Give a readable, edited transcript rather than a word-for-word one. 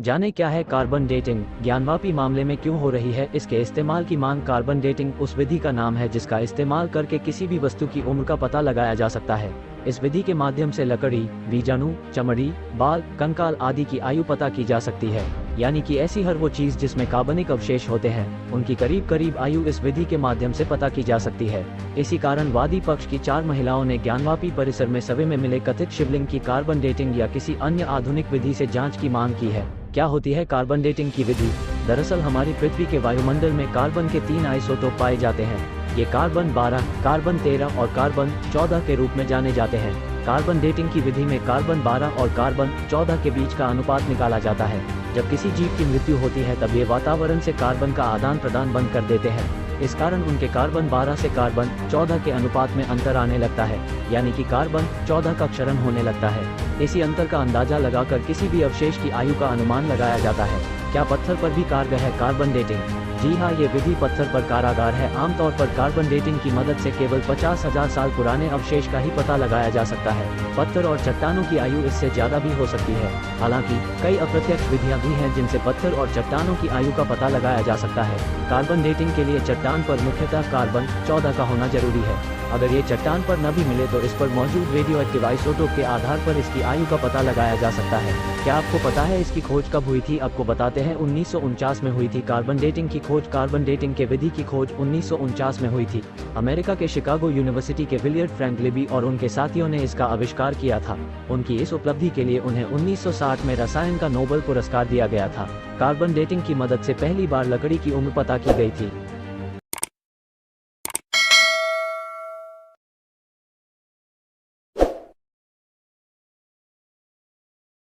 जाने क्या है कार्बन डेटिंग, ज्ञानवापी मामले में क्यों हो रही है इसके इस्तेमाल की मांग। कार्बन डेटिंग उस विधि का नाम है जिसका इस्तेमाल करके किसी भी वस्तु की उम्र का पता लगाया जा सकता है। इस विधि के माध्यम से लकड़ी, बीजाणु, चमड़ी, बाल, कंकाल आदि की आयु पता की जा सकती है, यानी कि ऐसी हर वो चीज जिसमें कार्बनिक अवशेष होते हैं उनकी करीब करीब आयु इस विधि के माध्यम से पता की जा सकती है। इसी कारण वादी पक्ष की 4 महिलाओं ने ज्ञानवापी परिसर में सवे में मिले कथित शिवलिंग की कार्बन डेटिंग या किसी अन्य आधुनिक विधि से जांच की मांग की है। क्या होती है कार्बन डेटिंग की विधि? दरअसल हमारी पृथ्वी के वायुमंडल में कार्बन के 3 आइसोटोप पाए जाते हैं। ये कार्बन 12, कार्बन 13 और कार्बन 14 के रूप में जाने जाते हैं। कार्बन डेटिंग की विधि में कार्बन 12 और कार्बन 14 के बीच का अनुपात निकाला जाता है। जब किसी जीव की मृत्यु होती है तब ये वातावरण से कार्बन का आदान प्रदान बंद कर देते हैं। इस कारण उनके कार्बन 12 से कार्बन 14 के अनुपात में अंतर आने लगता है, यानी कि कार्बन 14 का क्षरण होने लगता है। इसी अंतर का अंदाजा लगाकर किसी भी अवशेष की आयु का अनुमान लगाया जाता है। क्या पत्थर पर भी कारगर है कार्बन डेटिंग? जी हाँ, ये विधि पत्थर पर कारागार है। आमतौर पर कार्बन डेटिंग की मदद से केवल 50,000 साल पुराने अवशेष का ही पता लगाया जा सकता है। पत्थर और चट्टानों की आयु इससे ज्यादा भी हो सकती है। हालांकि कई अप्रत्यक्ष विधियां भी हैं जिनसे पत्थर और चट्टानों की आयु का पता लगाया जा सकता है। कार्बन डेटिंग के लिए चट्टान पर मुख्यतः कार्बन 14 का होना जरूरी है। अगर ये चट्टान पर न भी मिले तो इस पर मौजूद रेडियो एक्टिव आइसोटोप के आधार पर इसकी आयु का पता लगाया जा सकता है। क्या आपको पता है इसकी खोज कब हुई थी? आपको बताते हैं, 1949 में हुई थी कार्बन डेटिंग की खोज। कार्बन डेटिंग के विधि की खोज 1949 में हुई थी। अमेरिका के शिकागो यूनिवर्सिटी के विलियर्ड फ्रैंक लिबी और उनके साथियों ने इसका आविष्कार किया था। उनकी इस उपलब्धि के लिए उन्हें 1960 में रसायन का नोबेल पुरस्कार दिया गया था। कार्बन डेटिंग की मदद से पहली बार लकड़ी की उम्र पता की गई थी।